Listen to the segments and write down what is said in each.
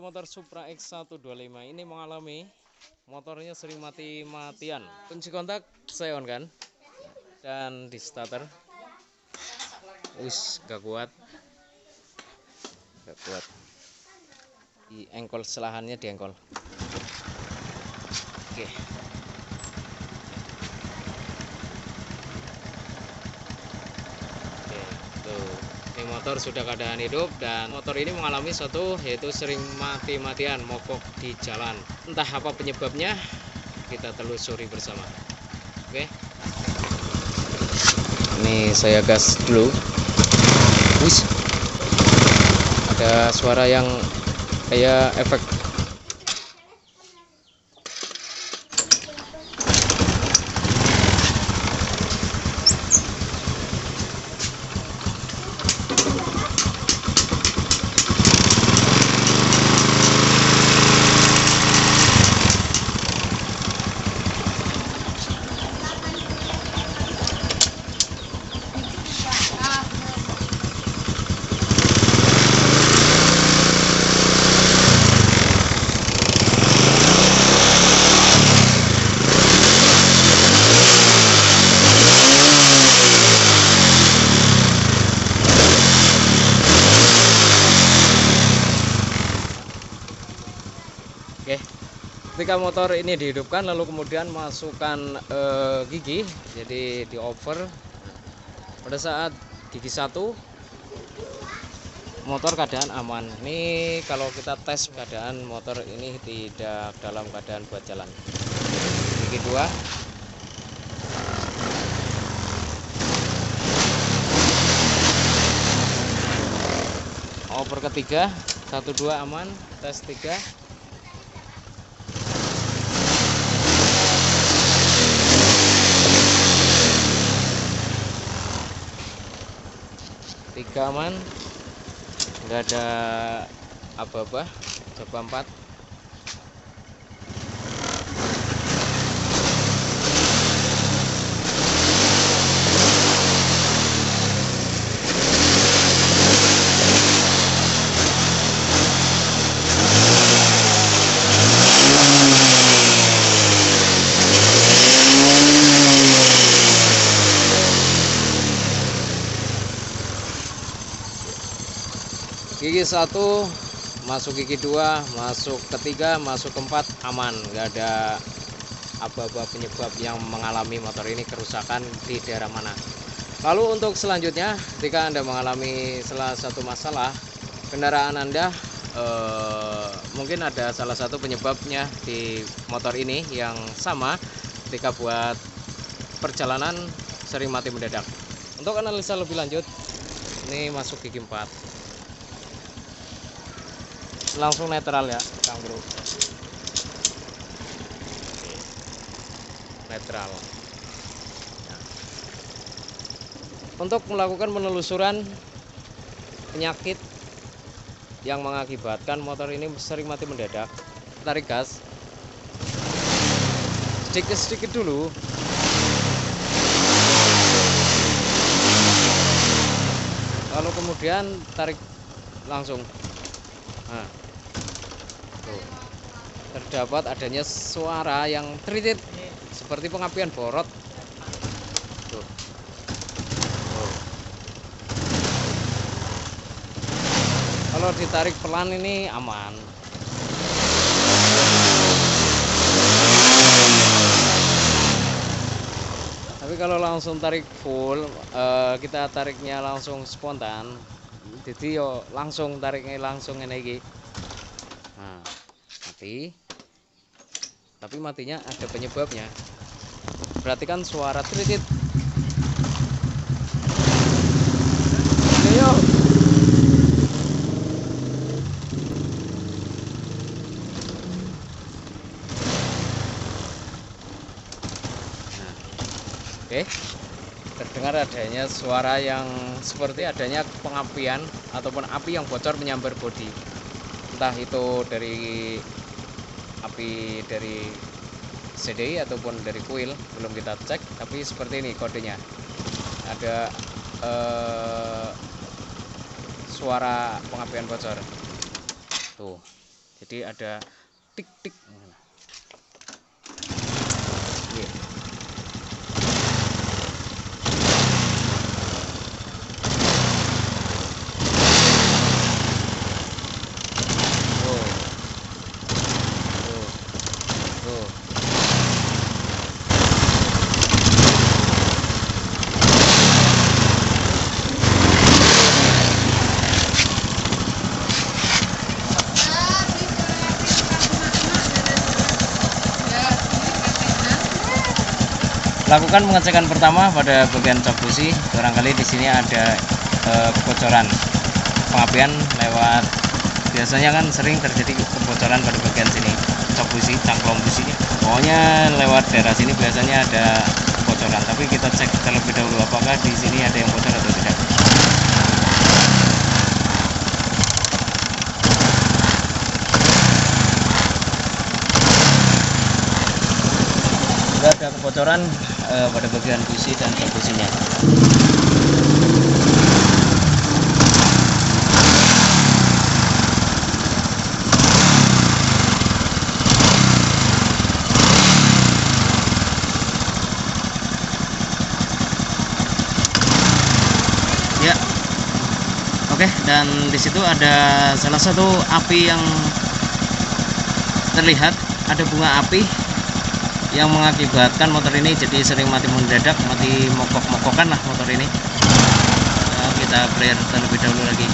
motor Supra X125 ini mengalami motornya sering mati-matian. Kunci kontak saya on kan, dan di starter gak kuat, di engkol, selahannya di engkol. Oke. Ini motor sudah keadaan hidup, dan motor ini mengalami suatu yaitu sering mati-matian, mogok di jalan. Entah apa penyebabnya, kita telusuri bersama. Oke. Ini saya gas dulu. Wis. Ada suara yang kayak efek. Oke, ketika motor ini dihidupkan lalu kemudian masukkan gigi, jadi di over. Pada saat gigi 1 motor keadaan aman. Ini kalau kita tes keadaan motor ini tidak dalam keadaan buat jalan. Gigi 2, over ketiga 1 2 aman. Tes 3, aman, nggak ada apa-apa. Coba 4. Gigi 1 masuk, gigi 2 masuk, ketiga masuk, keempat aman, nggak ada apa-apa penyebab yang mengalami motor ini kerusakan di daerah mana. Lalu untuk selanjutnya, ketika Anda mengalami salah satu masalah kendaraan Anda, mungkin ada salah satu penyebabnya di motor ini yang sama ketika buat perjalanan sering mati mendadak. Untuk analisa lebih lanjut, ini masuk gigi 4. Langsung netral ya, Kang Bro. Netral. Nah, untuk melakukan penelusuran penyakit yang mengakibatkan motor ini sering mati mendadak, tarik gas sedikit-sedikit dulu. Lalu kemudian tarik langsung. Nah, terdapat adanya suara yang teritit seperti pengapian borot. Tuh. Kalau ditarik pelan ini aman. Tapi kalau langsung tarik full, kita tariknya langsung spontan. Jadi yo langsung tariknya langsung ini iki. Nah, mati. Tapi matinya ada penyebabnya. Berarti kan suara teritit. Ayo. Nah, oke. Terdengar adanya suara yang seperti adanya pengapian ataupun api yang bocor menyambar bodi. Entah itu dari api dari CDI ataupun dari kuil, belum kita cek, tapi seperti ini kodenya. Ada suara pengapian bocor. Tuh. Jadi ada tik-tik. Iya. Lakukan pengecekan pertama pada bagian cok busi. Barangkali di sini ada kebocoran pengapian lewat, biasanya kan sering terjadi kebocoran pada bagian sini cok busi, cangklong busi. Pokoknya lewat daerah sini biasanya ada kebocoran. Tapi kita cek terlebih dahulu apakah di sini ada yang bocor atau tidak. Ada kebocoran pada bagian busi dan cok businya. Ya, oke. Dan di situ ada salah satu api yang terlihat, ada bunga api yang mengakibatkan motor ini jadi sering mati mendadak, mati mokok-mokokan lah motor ini. Kita clear terlebih dahulu lagi.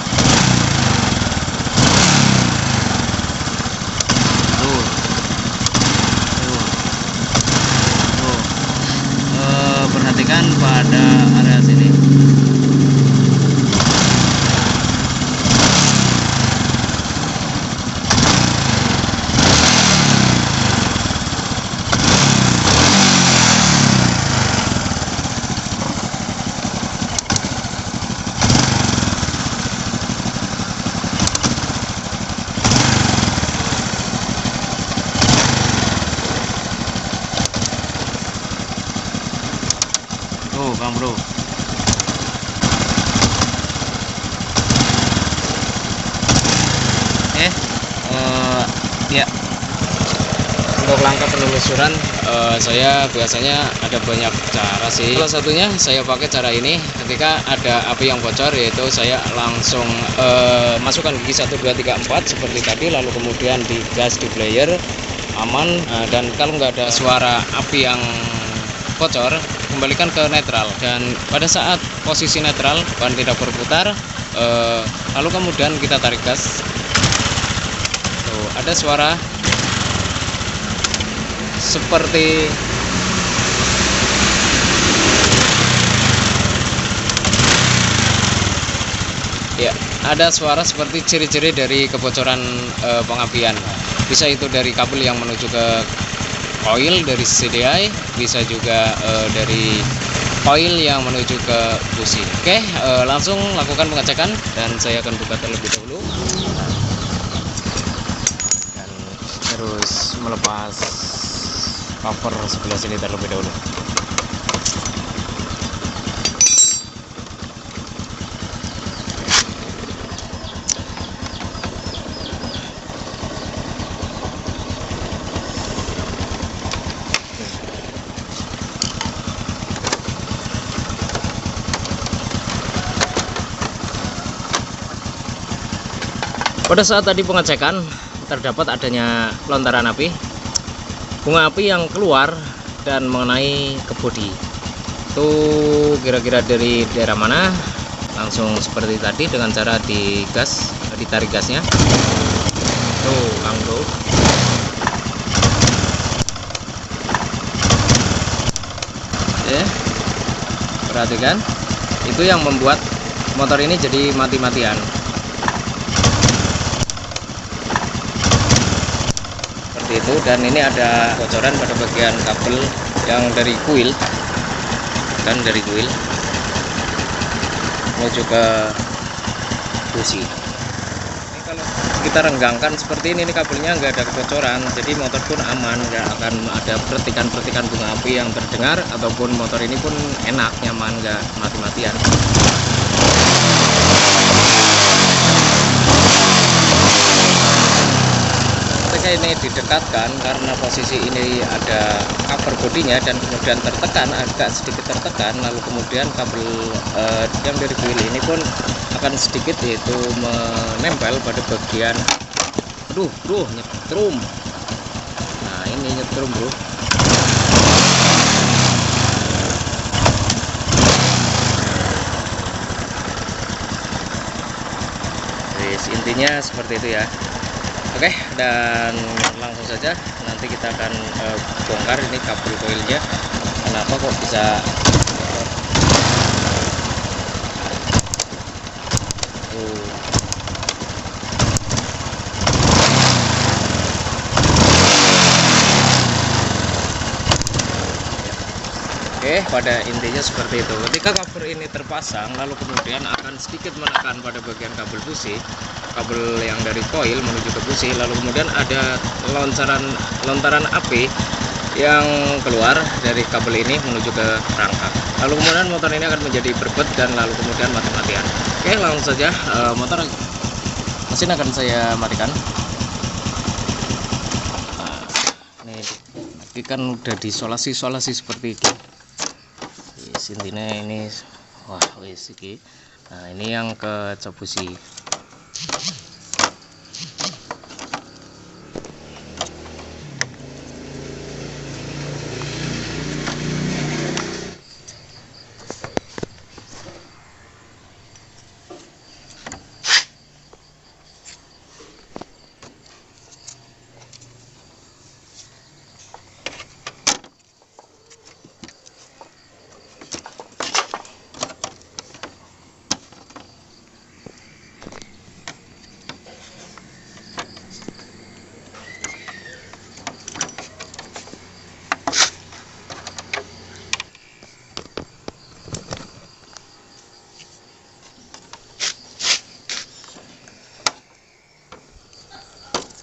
Perhatikan pada area sini. Bang bro, ya, untuk langkah penelusuran saya biasanya ada banyak cara sih. Salah satunya saya pakai cara ini. Ketika ada api yang bocor, yaitu saya langsung masukkan gigi 1, 2, 3, 4 seperti tadi, lalu kemudian digas di player aman. Dan kalau nggak ada suara api yang bocor, kembalikan ke netral, dan pada saat posisi netral ban tidak berputar, lalu kemudian kita tarik gas. Tuh, ada suara seperti ya, ada suara seperti ciri-ciri dari kebocoran pengapian. Bisa itu dari kabel yang menuju ke coil dari CDI, bisa juga dari coil yang menuju ke busi. Oke, langsung lakukan pengecekan dan saya akan buka terlebih dahulu dan terus melepas cover sebelah sini terlebih dahulu. Pada saat tadi pengecekan terdapat adanya lontaran api, bunga api yang keluar dan mengenai ke bodi. Itu kira-kira dari daerah mana? Langsung seperti tadi dengan cara digas, ditarik gasnya. Tuh, Kang Bro. Oke, perhatikan, itu yang membuat motor ini jadi mati-matian. Itu, dan ini ada bocoran pada bagian kabel yang dari kuil, kan dari kuil menuju ke busi. Ini kalau kita renggangkan seperti ini, kabelnya nggak ada kebocoran, jadi motor pun aman, nggak akan ada pertikan-pertikan bunga api yang terdengar, ataupun motor ini pun enak, nyaman, nggak mati-matian. ini didekatkan karena posisi ini ada cover bodinya dan kemudian tertekan, agak sedikit tertekan, lalu kemudian kabel yang dari coil ini pun akan sedikit yaitu menempel pada bagian bro nyetrum. Nah ini nyetrum bro. Intinya seperti itu ya. Oke, dan langsung saja nanti kita akan bongkar ini kabel koilnya. Kenapa kok bisa Oke, pada intinya seperti itu. Ketika cover ini terpasang, lalu kemudian akan sedikit menekan pada bagian kabel busi, kabel yang dari coil menuju ke busi, lalu kemudian ada lontaran api yang keluar dari kabel ini menuju ke rangka. Lalu kemudian motor ini akan menjadi berbet dan lalu kemudian mati-matian. Oke, langsung saja mesin akan saya matikan. Nah, ini kan udah disolasi seperti ini. Intinya ini wah wis iki. Nah ini yang ke cok busi.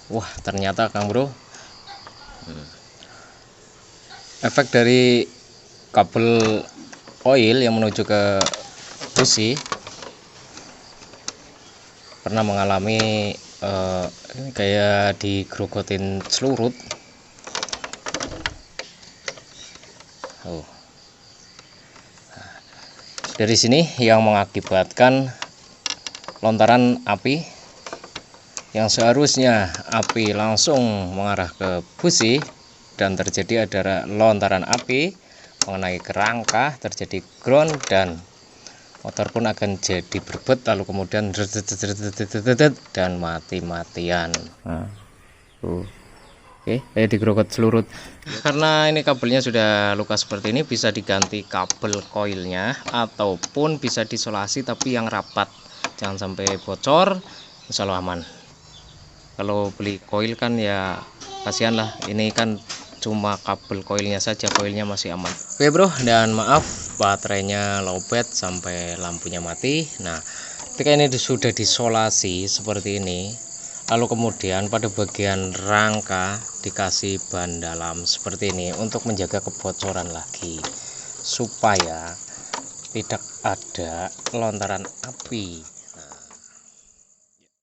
Wah ternyata Kang Bro, efek dari kabel oil yang menuju ke busi pernah mengalami ini kayak digerogotin selurut. Dari sini yang mengakibatkan lontaran api yang seharusnya api langsung mengarah ke busi dan terjadi ada lontaran api mengenai kerangka, terjadi ground dan motor pun akan jadi berbet lalu kemudian dan mati-matian. Oke, kayak digerogot selurut. Karena ini kabelnya sudah luka seperti ini, bisa diganti kabel koilnya ataupun bisa disolasi tapi yang rapat, jangan sampai bocor, insya Allah aman. Kalau beli koil kan ya kasihan lah, ini kan cuma kabel koilnya saja, koilnya masih aman. Oke bro, dan maaf baterainya lowbat sampai lampunya mati. Nah ketika ini sudah disolasi seperti ini, lalu kemudian pada bagian rangka dikasih ban dalam seperti ini untuk menjaga kebocoran lagi supaya tidak ada lontaran api